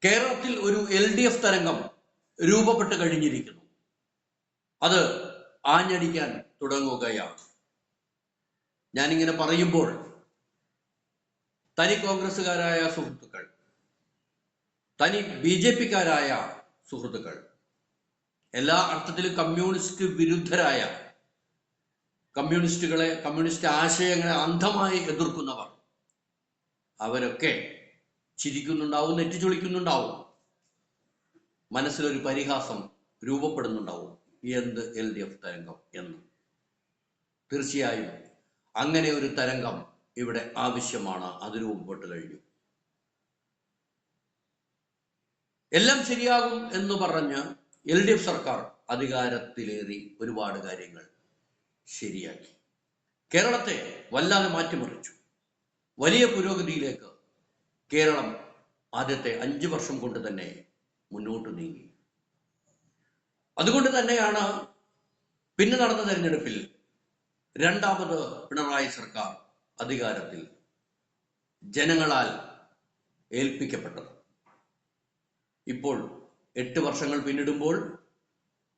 കേരളത്തിൽ ഒരു LDF തരംഗം രൂപപ്പെട്ട് കഴിഞ്ഞിരിക്കുന്നു. അത് ആഞ്ഞടിക്കാൻ തുടങ്ങുകയാണ്. ഞാനിങ്ങനെ പറയുമ്പോൾ തനി കോൺഗ്രസ്സുകാരായ സുഹൃത്തുക്കൾ, തനി BJP-ക്കാരായ സുഹൃത്തുക്കൾ, എല്ലാ അർത്ഥത്തിലും കമ്മ്യൂണിസ്റ്റ് വിരുദ്ധരായ, കമ്മ്യൂണിസ്റ്റ് ആശയങ്ങളെ അന്ധമായി എതിർക്കുന്നവർ, അവരൊക്കെ ചിരിക്കുന്നുണ്ടാവും, നെറ്റിച്ചൊളിക്കുന്നുണ്ടാവും. മനസ്സിലൊരു പരിഹാസം രൂപപ്പെടുന്നുണ്ടാവും. എന്ത് LDF തരംഗം എന്ന്. തീർച്ചയായും അങ്ങനെ ഒരു തരംഗം ഇവിടെ ആവശ്യമാണ്. അത് രൂപപ്പെട്ട് കഴിഞ്ഞു. എല്ലാം ശരിയാകും എന്ന് പറഞ്ഞ് LDF സർക്കാർ അധികാരത്തിലേറി ഒരുപാട് കാര്യങ്ങൾ ശരിയാക്കി. കേരളത്തെ വല്ലാതെ മാറ്റിമറിച്ചു. വലിയ പുരോഗതിയിലേക്ക് കേരളം ആദ്യത്തെ 5 വർഷം കൊണ്ട് തന്നെ മുന്നോട്ട് നീങ്ങി. അതുകൊണ്ട് തന്നെയാണ് പിന്നെ നടന്ന തെരഞ്ഞെടുപ്പിൽ രണ്ടാമത് പിണറായി സർക്കാർ അധികാരത്തിൽ ജനങ്ങളാൽ ഏൽപ്പിക്കപ്പെട്ടത്. ഇപ്പോൾ 8 വർഷങ്ങൾ പിന്നിടുമ്പോൾ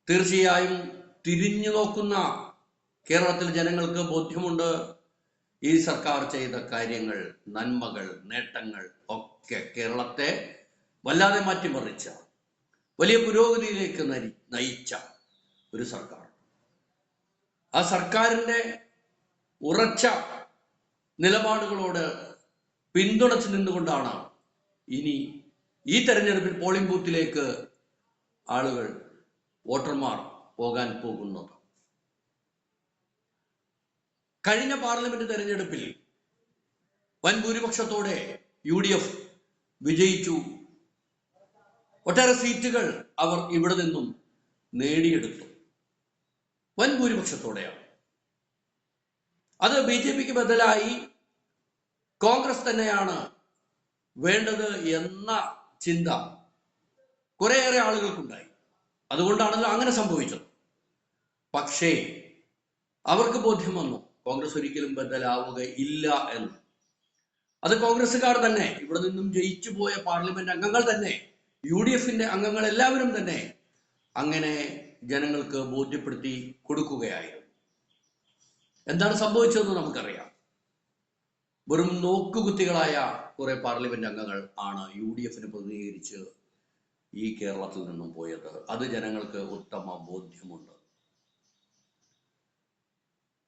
തീർച്ചയായും തിരിഞ്ഞു നോക്കുന്ന കേരളത്തിലെ ജനങ്ങൾക്ക് ബോധ്യമുണ്ട്. ഈ സർക്കാർ ചെയ്ത കാര്യങ്ങൾ, നന്മകൾ, നേട്ടങ്ങൾ ഒക്കെ കേരളത്തെ വല്ലാതെ മാറ്റിമറിച്ച, വലിയ പുരോഗതിയിലേക്ക് നയിച്ച ഒരു സർക്കാർ. ആ സർക്കാരിന്റെ ഉറച്ച നിലപാടുകളോട് പിന്തുണച്ചു നിന്നുകൊണ്ടാണ് ഇനി ഈ തെരഞ്ഞെടുപ്പിൽ പോളിംഗ് ബൂത്തിലേക്ക് ആളുകൾ, വോട്ടർമാർ പോകാൻ പോകുന്നത്. കഴിഞ്ഞ പാർലമെന്റ് തെരഞ്ഞെടുപ്പിൽ വൻ ഭൂരിപക്ഷത്തോടെ UDF വിജയിച്ചു. ഒട്ടേറെ സീറ്റുകൾ അവർ ഇവിടെ നിന്നും നേടിയെടുത്തു. വൻ ഭൂരിപക്ഷത്തോടെയാണ്. അത് BJP-ക്ക് ബദലായി കോൺഗ്രസ് തന്നെയാണ് വേണ്ടത് എന്ന ചിന്ത കുറേയേറെ ആളുകൾക്കുണ്ടായി. അതുകൊണ്ടാണല്ലോ അങ്ങനെ സംഭവിച്ചത്. പക്ഷേ അവർക്ക് ബോധ്യം വന്നു, കോൺഗ്രസ് ഒരിക്കലും ബദലാവുകയില്ല എന്ന്. അത് കോൺഗ്രസ്സുകാർ തന്നെ, ഇവിടെ നിന്നും ജയിച്ചു പോയ പാർലമെന്റ് അംഗങ്ങൾ തന്നെ, UDF-ന്റെ അംഗങ്ങൾ എല്ലാവരും തന്നെ അങ്ങനെ ജനങ്ങൾക്ക് ബോധ്യപ്പെടുത്തി കൊടുക്കുകയായിരുന്നു. എന്താണ് സംഭവിച്ചതെന്ന് നമുക്കറിയാം. വെറും നോക്കുകുത്തികളായ കുറെ പാർലമെന്റ് അംഗങ്ങൾ ആണ് UDF-ന് പ്രതിനിധീകരിച്ച് ഈ കേരളത്തിൽ നിന്നും പോയത്. അത് ജനങ്ങൾക്ക് ഉത്തമ ബോധ്യമുണ്ട്.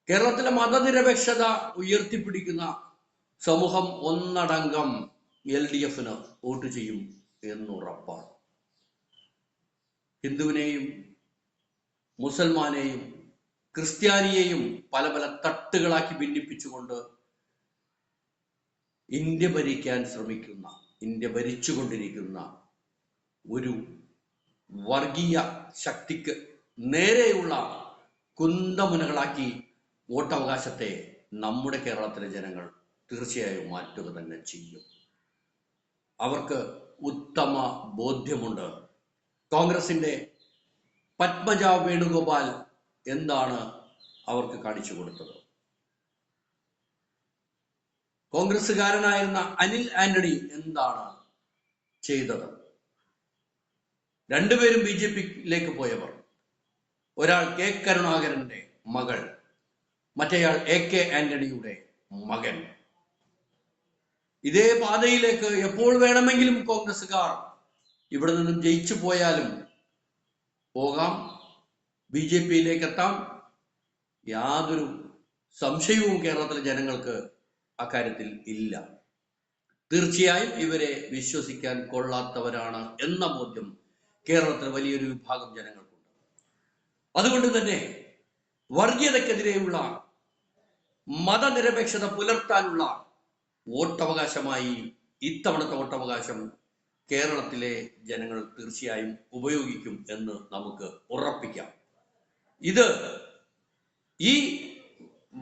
കേരളത്തിലെ മതനിരപേക്ഷത ഉയർത്തിപ്പിടിക്കുന്ന സമൂഹം ഒന്നടങ്കം LDF-ന് വോട്ട് ചെയ്യും എന്നുറപ്പാണ്. ഹിന്ദുവിനെയും മുസൽമാനെയും ക്രിസ്ത്യാനിയെയും പല പല തട്ടുകളാക്കി ഭിന്നിപ്പിച്ചുകൊണ്ട് ഇന്ത്യ ഭരിക്കാൻ ശ്രമിക്കുന്ന, ഇന്ത്യ ഭരിച്ചുകൊണ്ടിരിക്കുന്ന ഒരു വർഗീയ ശക്തിക്ക് നേരെയുള്ള കുന്തമുനകളാക്കി വോട്ടവകാശത്തെ നമ്മുടെ കേരളത്തിലെ ജനങ്ങൾ തീർച്ചയായും മാറ്റുക തന്നെ ചെയ്യും. അവർക്ക് ഉത്തമ ബോധ്യമുണ്ട്. കോൺഗ്രസിന്റെ പത്മജ വേണുഗോപാൽ എന്താണ് അവർക്ക് കാണിച്ചു കൊടുത്തത്? കോൺഗ്രസ്സുകാരനായിരുന്ന അനിൽ ആന്റണി എന്താണ് ചെയ്തത്? രണ്ടുപേരും BJP-യിലേക്ക് പോയവർ. ഒരാൾ K കരുണാകരന്റെ മകൾ, മറ്റേയാൾ AK ആന്റണിയുടെ മകൻ. ഇതേ പാതയിലേക്ക് എപ്പോൾ വേണമെങ്കിലും കോൺഗ്രസ്സുകാർ ഇവിടെ നിന്നും ജയിച്ചു പോയാലും പോകാം, BJP-യിലേക്ക് എത്താം. യാതൊരു സംശയവും കേരളത്തിലെ ജനങ്ങൾക്ക് അക്കാര്യത്തിൽ ഇല്ല. തീർച്ചയായും ഇവരെ വിശ്വസിക്കാൻ കൊള്ളാത്തവരാണ് എന്ന ബോധ്യം കേരളത്തിലെ വലിയൊരു വിഭാഗം ജനങ്ങൾക്കുണ്ട്. അതുകൊണ്ട് തന്നെ വർഗീയതക്കെതിരെയുള്ള, മതനിരപേക്ഷത പുലർത്താനുള്ള വോട്ടവകാശമായി ഇത്തവണത്തെ വോട്ടവകാശം കേരളത്തിലെ ജനങ്ങൾ തീർച്ചയായും ഉപയോഗിക്കും എന്ന് നമുക്ക് ഉറപ്പിക്കാം. ഇത് ഈ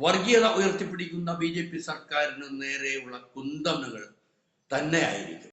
വർഗീയത ഉയർത്തിപ്പിടിക്കുന്ന BJP സർക്കാരിന് നേരെയുള്ള കുന്തമുനകൾ തന്നെയായിരിക്കും.